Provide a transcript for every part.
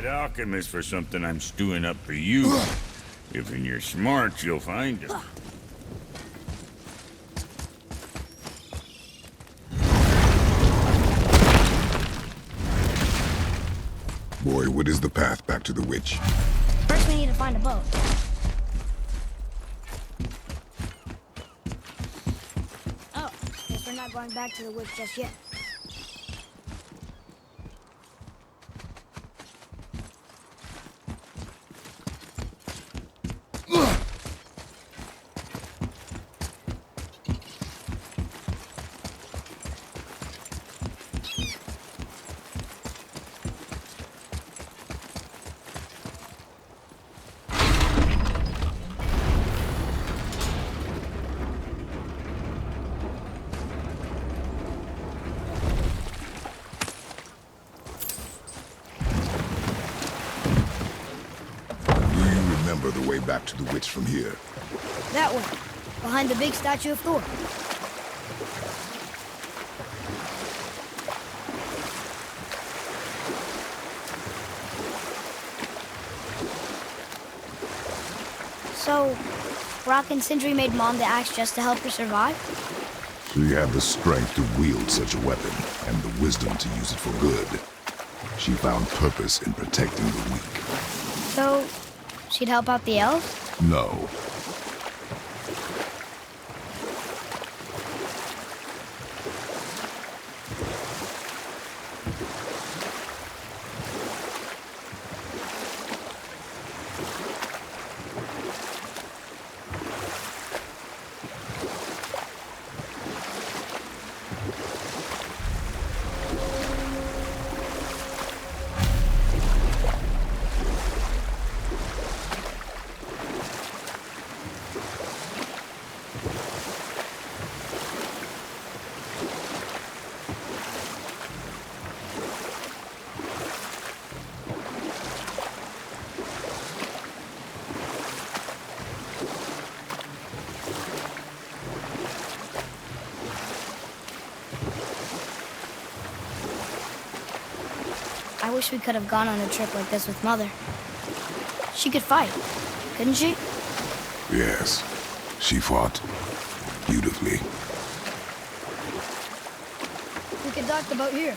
head alchemist for something I'm stewing up for you. If you're smart, you'll find him. Boy, what is the path back to the witch? First we need to find a boat. Oh, guess we're not going back to the woods just yet. The way back to the witch from here. That way, behind the big statue of Thor. So, Rock and Sindri made Mom the axe just to help her survive? She had the strength to wield such a weapon, and the wisdom to use it for good. She found purpose in protecting the weak. So, she'd help out the elves? No. I wish we could have gone on a trip like this with Mother. She could fight, couldn't she? Yes. She fought beautifully. We could dock the boat here.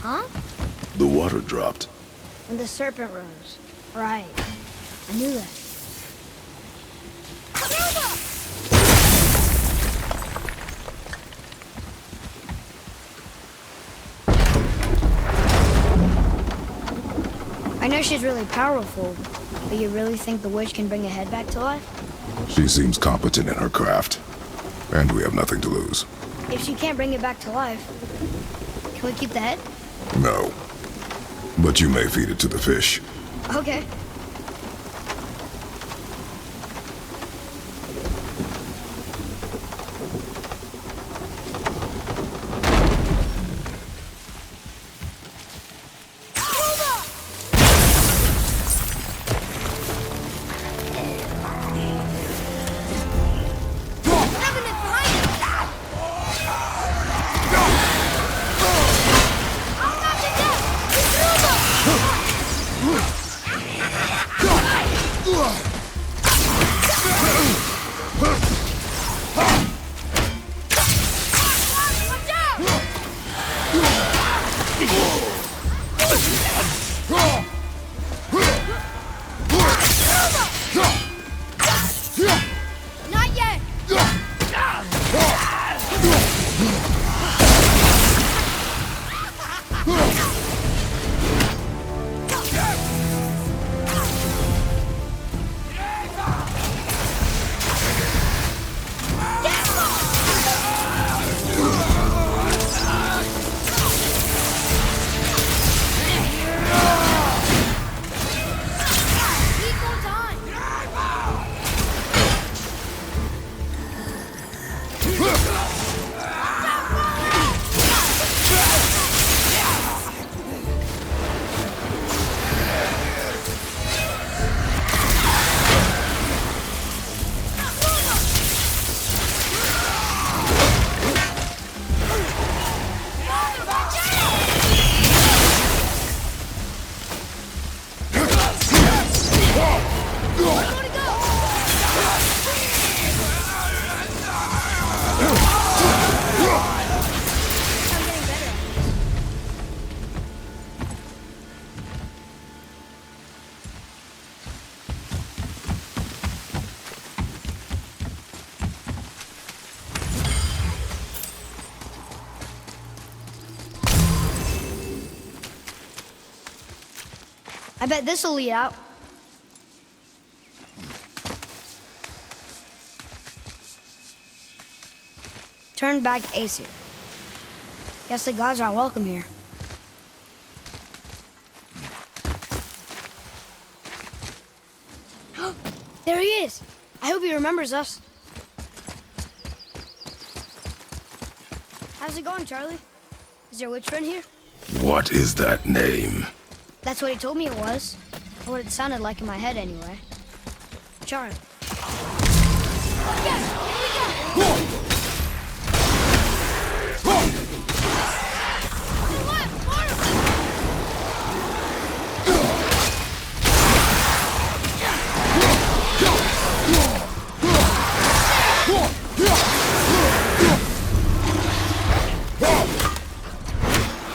Huh? The water dropped. When the serpent rose. Right. I knew that. I know she's really powerful, but you really think the witch can bring a head back to life? She seems competent in her craft, and we have nothing to lose. If she can't bring it back to life, can we keep the head? No. But you may feed it to the fish. Okay. Not yet! I bet this'll lead out. Turn back Aesir. Guess the gods aren't welcome here. There he is! I hope he remembers us. How's it going, Charlie? Is your witch friend here? What is that name? That's what he told me it was. Or what it sounded like in my head, anyway. Charlie. Yes! Here we go! Left, Mark!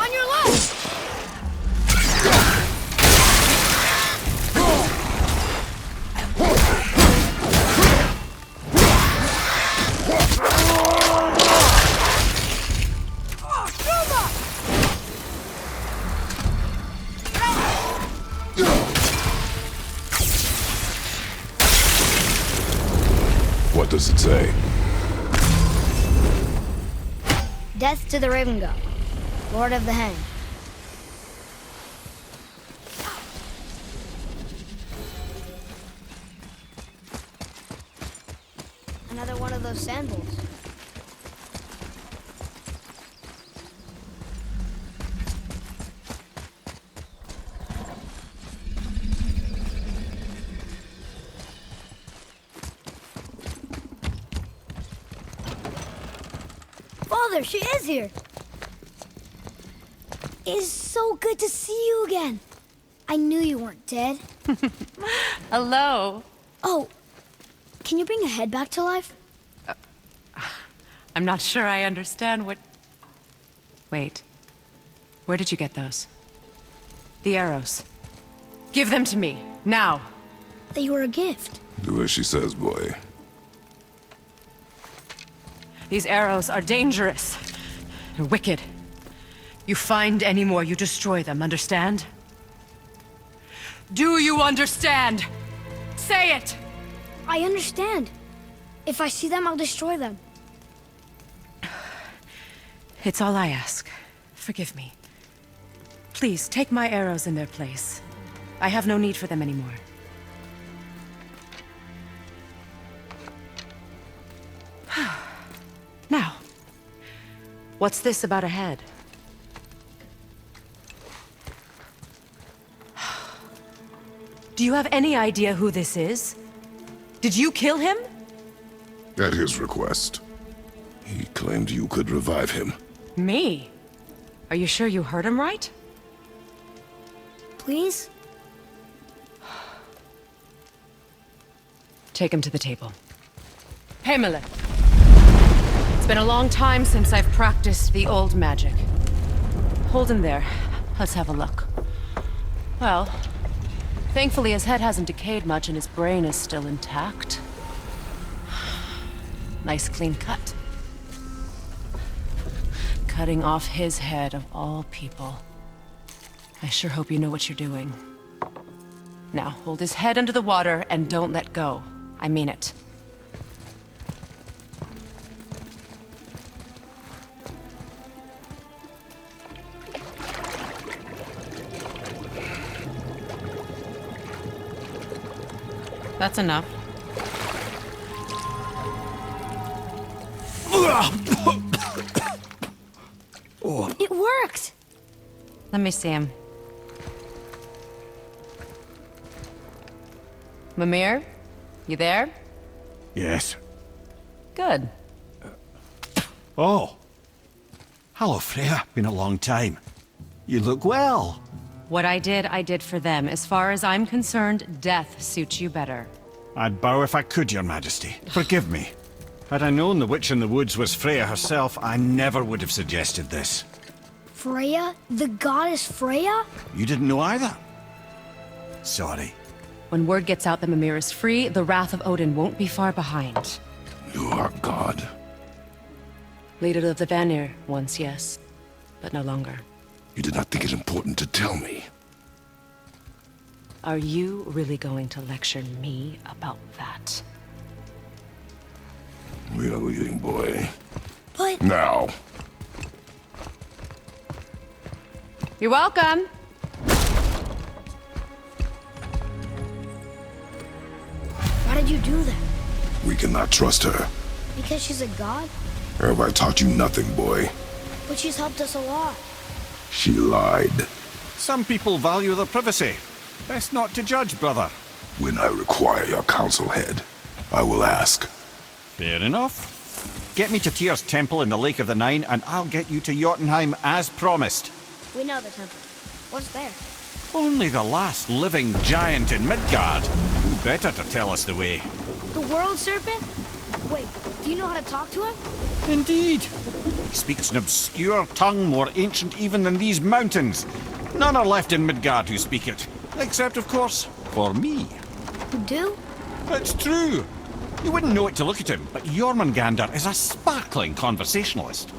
On your left! What does it say? Death to the Raven God, Lord of the Hang. Another one of those sandals. Father, she is here. It is so good to see you again. I knew you weren't dead. Hello. Oh, can you bring a head back to life? I'm not sure I understand what... Wait. Where did you get those? The arrows. Give them to me, now. They were a gift. Do as she says, boy. These arrows are dangerous. They're wicked. You find any more, you destroy them, understand? Do you understand? Say it! I understand. If I see them, I'll destroy them. It's all I ask. Forgive me. Please, take my arrows in their place. I have no need for them anymore. Now, what's this about a head? Do you have any idea who this is? Did you kill him? At his request. He claimed you could revive him. Me? Are you sure you heard him right? Please? Take him to the table. Pamela. It's been a long time since I've practiced the old magic. Hold him there. Let's have a look. Well, thankfully his head hasn't decayed much and his brain is still intact. Nice clean cut. Cutting off his head of all people. I sure hope you know what you're doing. Now, hold his head under the water and don't let go. I mean it. That's enough. It worked! Let me see him. Mimir? You there? Yes. Good. Oh. Hello, Freya. Been a long time. You look well. What I did for them. As far as I'm concerned, death suits you better. I'd bow if I could, Your Majesty. Forgive me. Had I known the Witch in the Woods was Freya herself, I never would have suggested this. Freya? The goddess Freya? You didn't know either? Sorry. When word gets out that Mimir is free, the wrath of Odin won't be far behind. You are God. Leader of the Vanir, once, yes. But no longer. You did not think it important to tell me. Are you really going to lecture me about that? We are leaving, boy. But Now. You're welcome. why did you do that? We cannot trust her. Because she's a god? Have I taught you nothing, boy? But she's helped us a lot. She lied. Some people value their privacy. Best not to judge, brother. When I require your council head, I will ask. Fair enough. Get me to Tyr's temple in the Lake of the Nine, and I'll get you to Jotunheim as promised. We know the temple. What's there? Only the last living giant in Midgard. Who better to tell us the way? The world serpent? Wait, do you know how to talk to him? Indeed. He speaks an obscure tongue more ancient even than these mountains. None are left in Midgard who speak it. Except, of course, for me. You do? It's true. You wouldn't know it to look at him, but Jormungandr is a sparkling conversationalist.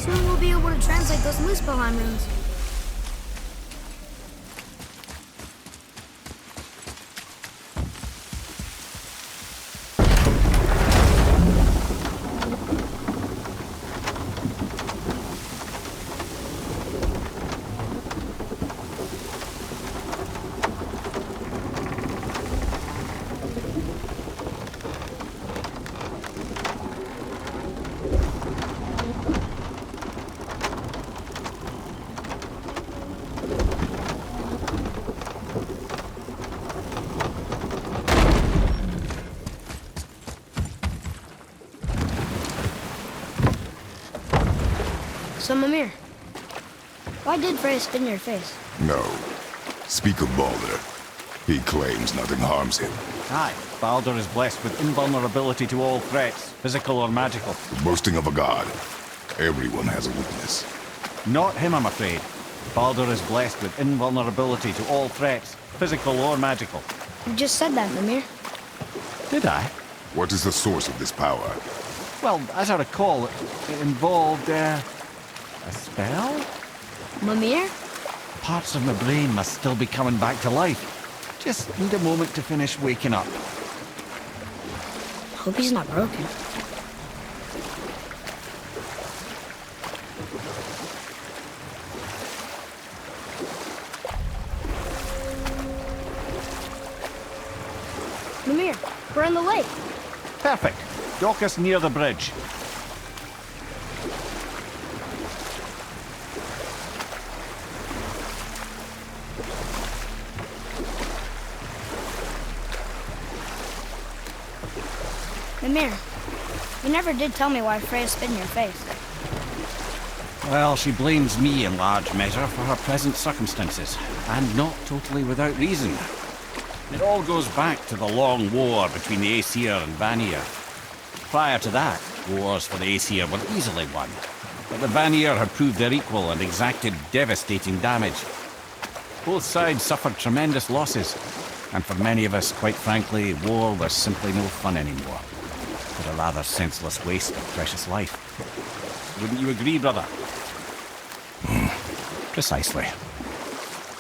Soon we'll be able to translate those Muspelheim runes. So, Mimir, why did Freya spin your face? No. Speak of Baldur. He claims nothing harms him. Aye, Baldur is blessed with invulnerability to all threats, physical or magical. The boasting of a god. Everyone has a weakness. Not him, I'm afraid. Baldur is blessed with invulnerability to all threats, physical or magical. You just said that, Mimir. Did I? What is the source of this power? Well, as I recall, it involved, a spell? Mimir? Parts of my brain must still be coming back to life. Just need a moment to finish waking up. Hope he's not broken. Mimir, we're in the lake. Perfect. Dock us near the bridge. Mimir, you never did tell me why Freya spit in your face. Well, she blames me in large measure for her present circumstances, and not totally without reason. It all goes back to the long war between the Aesir and Vanir. Prior to that, wars for the Aesir were easily won, but the Vanir had proved their equal and exacted devastating damage. Both sides suffered tremendous losses, and for many of us, quite frankly, war was simply no fun anymore. But a rather senseless waste of precious life. Wouldn't you agree, brother? Precisely.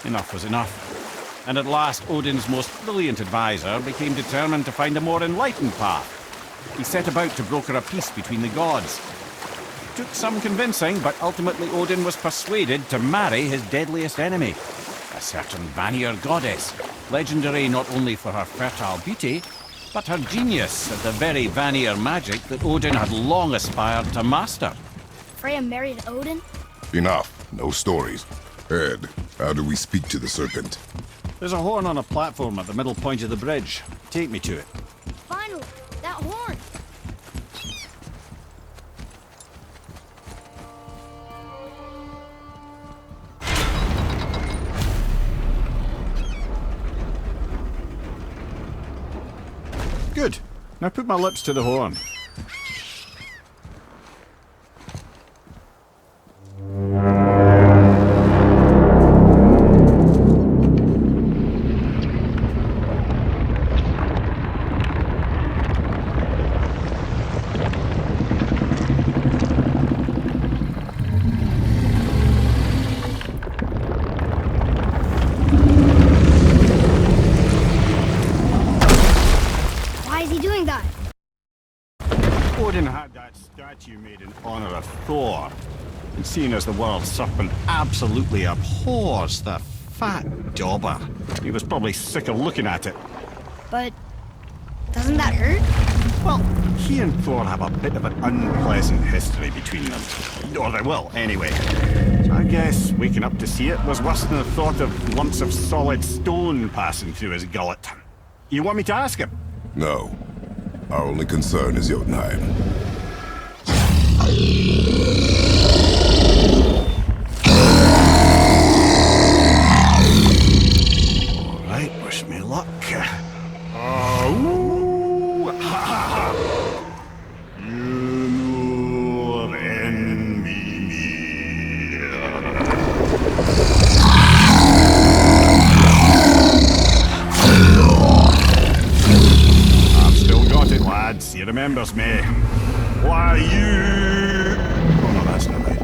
Enough was enough. And at last, Odin's most brilliant advisor became determined to find a more enlightened path. He set about to broker a peace between the gods. It took some convincing, but ultimately Odin was persuaded to marry his deadliest enemy, a certain Vanir goddess, legendary not only for her fertile beauty, but her genius at the very Vanir magic that Odin had long aspired to master. Freya married Odin? Enough. No stories. Ed, how do we speak to the serpent? There's a horn on a platform at the middle point of the bridge. Take me to it. Finally, that horn! Good. Now put my lips to the horn. Why is he doing that? Odin had that statue made in honor of Thor. And seeing as the world serpent absolutely abhors the fat dauber, he was probably sick of looking at it. But doesn't that hurt? Well, he and Thor have a bit of an unpleasant history between them. Or they will, anyway. So I guess waking up to see it was worse than the thought of lumps of solid stone passing through his gullet. You want me to ask him? No. Our only concern is Jotunheim. All right, wish me luck. Ooh, ha, ha, ha. You nur en I've still got it, lads. He remembers me. Why you? Oh no, that's not right.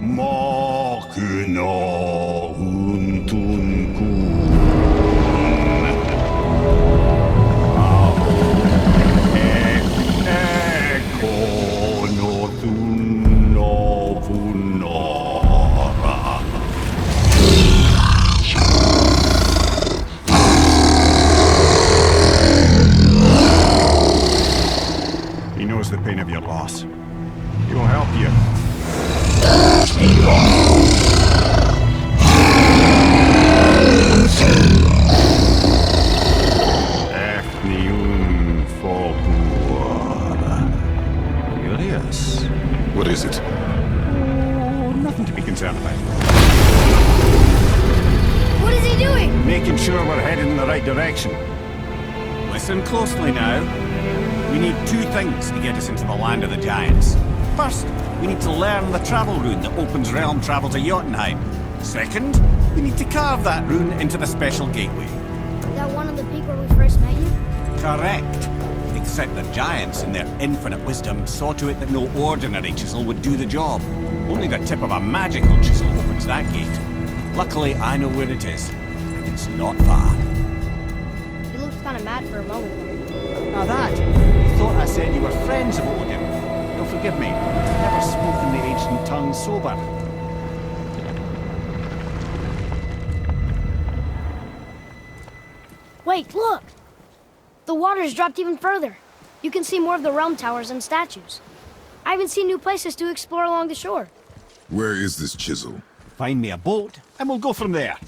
Mokuno Huntunku. He knows the pain of your loss. He will help you. Efniun Folkur. Curious. What is it? Oh, nothing to be concerned about. What is he doing? Making sure we're heading in the right direction. Listen closely now. We need two things to get us into the land of the giants. First, we need to learn the travel rune that opens realm travel to Jotunheim. Second, we need to carve that rune into the special gateway. Is that one of the peak where we first met you? Correct. Except the giants, in their infinite wisdom, saw to it that no ordinary chisel would do the job. Only the tip of a magical chisel opens that gate. Luckily, I know where it is. And it's not far. He looked kind of mad for a moment. Now that, you thought I said you were friends of Odin. You'll forgive me. I've never spoken the ancient tongue sober. Wait, look! The water's dropped even further. You can see more of the realm towers and statues. I even see new places to explore along the shore. Where is this chisel? Find me a boat, and we'll go from there.